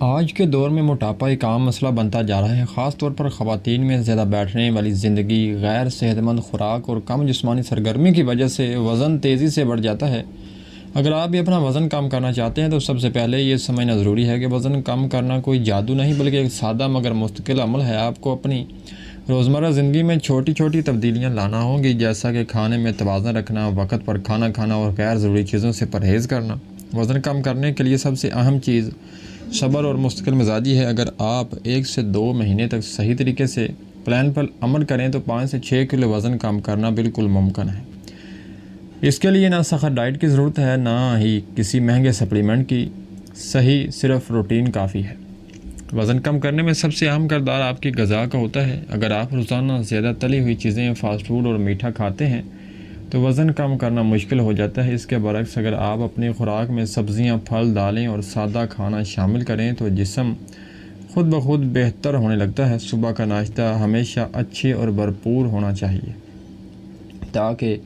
آج کے دور میں موٹاپا ایک عام مسئلہ بنتا جا رہا ہے، خاص طور پر خواتین میں۔ زیادہ بیٹھنے والی زندگی، غیر صحت مند خوراک اور کم جسمانی سرگرمی کی وجہ سے وزن تیزی سے بڑھ جاتا ہے۔ اگر آپ بھی اپنا وزن کم کرنا چاہتے ہیں تو سب سے پہلے یہ سمجھنا ضروری ہے کہ وزن کم کرنا کوئی جادو نہیں بلکہ ایک سادہ مگر مستقل عمل ہے۔ آپ کو اپنی روزمرہ زندگی میں چھوٹی چھوٹی تبدیلیاں لانا ہوں گی، جیسا کہ کھانے میں توازن رکھنا، وقت پر کھانا کھانا اور غیر ضروری چیزوں سے پرہیز کرنا۔ وزن کم کرنے کے لیے سب سے اہم چیز صبر اور مستقل مزاجی ہے۔ اگر آپ 1 سے 2 مہینے تک صحیح طریقے سے پلان پر عمل کریں تو 5 سے 6 کلو وزن کم کرنا بالکل ممکن ہے۔ اس کے لیے نہ سخت ڈائٹ کی ضرورت ہے، نہ ہی کسی مہنگے سپلیمنٹ کی، صرف روٹین کافی ہے۔ وزن کم کرنے میں سب سے اہم کردار آپ کی غذا کا ہوتا ہے۔ اگر آپ روزانہ زیادہ تلی ہوئی چیزیں، فاسٹ فوڈ اور میٹھا کھاتے ہیں تو وزن کم کرنا مشکل ہو جاتا ہے۔ اس کے برعکس اگر آپ اپنی خوراک میں سبزیاں، پھل، دالیں اور سادہ کھانا شامل کریں تو جسم خود بخود بہتر ہونے لگتا ہے۔ صبح کا ناشتہ ہمیشہ اچھے اور بھرپور ہونا چاہیے تاکہ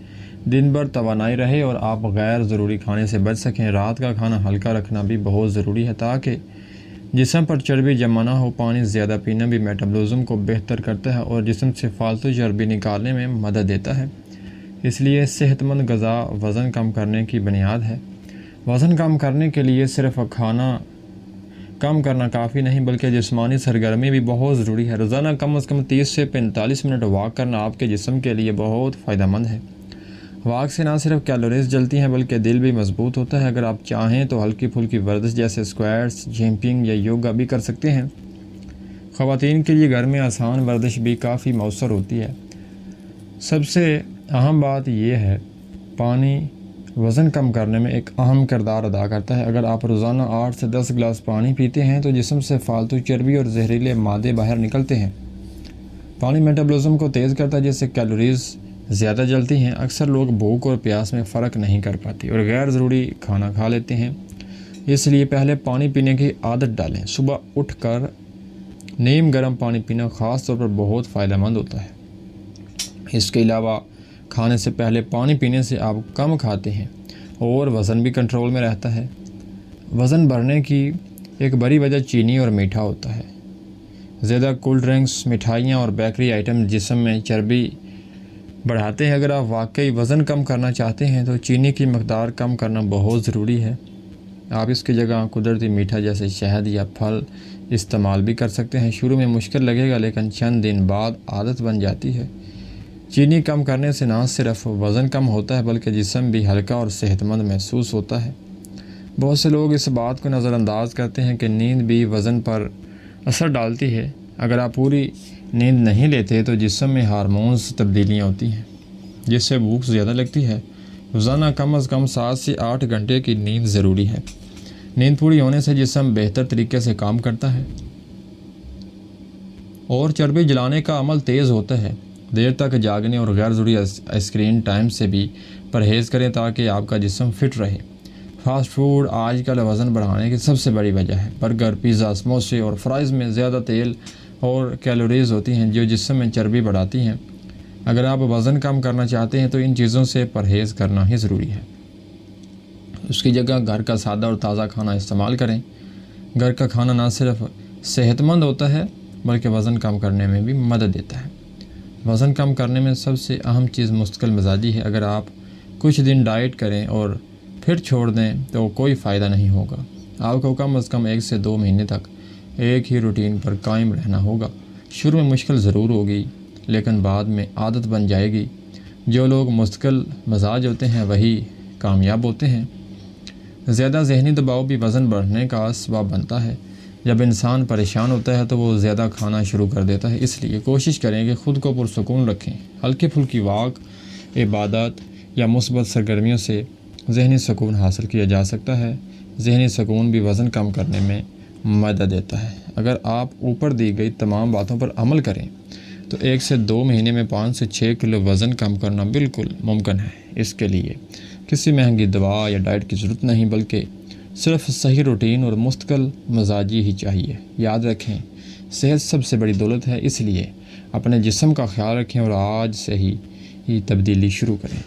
دن بھر توانائی رہے اور آپ غیر ضروری کھانے سے بچ سکیں۔ رات کا کھانا ہلکا رکھنا بھی بہت ضروری ہے تاکہ جسم پر چربی جمع نہ ہو۔ پانی زیادہ پینا بھی میٹابولزم کو بہتر کرتا ہے اور جسم سے فالتو چربی نکالنے میں مدد دیتا ہے۔ اس لیے صحت مند غذا وزن کم کرنے کی بنیاد ہے۔ وزن کم کرنے کے لیے صرف کھانا کم کرنا کافی نہیں بلکہ جسمانی سرگرمی بھی بہت ضروری ہے۔ روزانہ کم از کم 30 سے 45 منٹ واک کرنا آپ کے جسم کے لیے بہت فائدہ مند ہے۔ واک سے نہ صرف کیلوریز جلتی ہیں بلکہ دل بھی مضبوط ہوتا ہے۔ اگر آپ چاہیں تو ہلکی پھلکی ورزش جیسے اسکواٹس، جمپنگ یا یوگا بھی کر سکتے ہیں۔ خواتین کے لیے گھر میں آسان ورزش بھی کافی مؤثر ہوتی ہے۔ سب سے اہم بات یہ ہے، پانی وزن کم کرنے میں ایک اہم کردار ادا کرتا ہے۔ اگر آپ روزانہ 8 سے 10 گلاس پانی پیتے ہیں تو جسم سے فالتو چربی اور زہریلے مادے باہر نکلتے ہیں۔ پانی میٹابولزم کو تیز کرتا ہے جس سے کیلوریز زیادہ جلتی ہیں۔ اکثر لوگ بھوک اور پیاس میں فرق نہیں کر پاتے اور غیر ضروری کھانا کھا لیتے ہیں۔ اس لیے پہلے پانی پینے کی عادت ڈالیں۔ صبح اٹھ کر نیم گرم پانی پینا خاص طور پر بہت فائدہ مند ہوتا ہے۔ اس کے علاوہ کھانے سے پہلے پانی پینے سے آپ کم کھاتے ہیں اور وزن بھی کنٹرول میں رہتا ہے۔ وزن بڑھنے کی ایک بڑی وجہ چینی اور میٹھا ہوتا ہے۔ زیادہ کولڈ ڈرنکس، مٹھائیاں اور بیکری آئٹم جسم میں چربی بڑھاتے ہیں۔ اگر آپ واقعی وزن کم کرنا چاہتے ہیں تو چینی کی مقدار کم کرنا بہت ضروری ہے۔ آپ اس کی جگہ قدرتی میٹھا جیسے شہد یا پھل استعمال بھی کر سکتے ہیں۔ شروع میں مشکل لگے گا لیکن چند دن بعد عادت بن جاتی ہے۔ چینی کم کرنے سے نہ صرف وزن کم ہوتا ہے بلکہ جسم بھی ہلکا اور صحت مند محسوس ہوتا ہے۔ بہت سے لوگ اس بات کو نظر انداز کرتے ہیں کہ نیند بھی وزن پر اثر ڈالتی ہے۔ اگر آپ پوری نیند نہیں لیتے تو جسم میں ہارمونز تبدیلیاں ہوتی ہیں جس سے بھوک زیادہ لگتی ہے۔ روزانہ کم از کم 7 سے 8 گھنٹے کی نیند ضروری ہے۔ نیند پوری ہونے سے جسم بہتر طریقے سے کام کرتا ہے اور چربی جلانے کا عمل تیز ہوتا ہے۔ دیر تک جاگنے اور غیر ضروری اسکرین ٹائم سے بھی پرہیز کریں تاکہ آپ کا جسم فٹ رہے۔ فاسٹ فوڈ آج کل وزن بڑھانے کی سب سے بڑی وجہ ہے۔ برگر، پیزا، سموسے اور فرائز میں زیادہ تیل اور کیلوریز ہوتی ہیں جو جسم میں چربی بڑھاتی ہیں۔ اگر آپ وزن کم کرنا چاہتے ہیں تو ان چیزوں سے پرہیز کرنا ہی ضروری ہے۔ اس کی جگہ گھر کا سادہ اور تازہ کھانا استعمال کریں۔ گھر کا کھانا نہ صرف صحت مند ہوتا ہے بلکہ وزن کم کرنے میں بھی مدد دیتا ہے۔ وزن کم کرنے میں سب سے اہم چیز مستقل مزاجی ہے۔ اگر آپ کچھ دن ڈائٹ کریں اور پھر چھوڑ دیں تو کوئی فائدہ نہیں ہوگا۔ آپ کو کم از کم 1 سے 2 مہینے تک ایک ہی روٹین پر قائم رہنا ہوگا۔ شروع میں مشکل ضرور ہوگی لیکن بعد میں عادت بن جائے گی۔ جو لوگ مستقل مزاج ہوتے ہیں وہی کامیاب ہوتے ہیں۔ زیادہ ذہنی دباؤ بھی وزن بڑھنے کا سبب بنتا ہے۔ جب انسان پریشان ہوتا ہے تو وہ زیادہ کھانا شروع کر دیتا ہے۔ اس لیے کوشش کریں کہ خود کو پرسکون رکھیں۔ ہلکی پھلکی واک، عبادت یا مثبت سرگرمیوں سے ذہنی سکون حاصل کیا جا سکتا ہے۔ ذہنی سکون بھی وزن کم کرنے میں مدد دیتا ہے۔ اگر آپ اوپر دی گئی تمام باتوں پر عمل کریں تو 1 سے 2 مہینے میں 5 سے 6 کلو وزن کم کرنا بالکل ممکن ہے۔ اس کے لیے کسی مہنگی دوا یا ڈائٹ کی ضرورت نہیں بلکہ صرف صحیح روٹین اور مستقل مزاجی ہی چاہیے۔ یاد رکھیں، صحت سب سے بڑی دولت ہے، اس لیے اپنے جسم کا خیال رکھیں اور آج سے ہی تبدیلی شروع کریں۔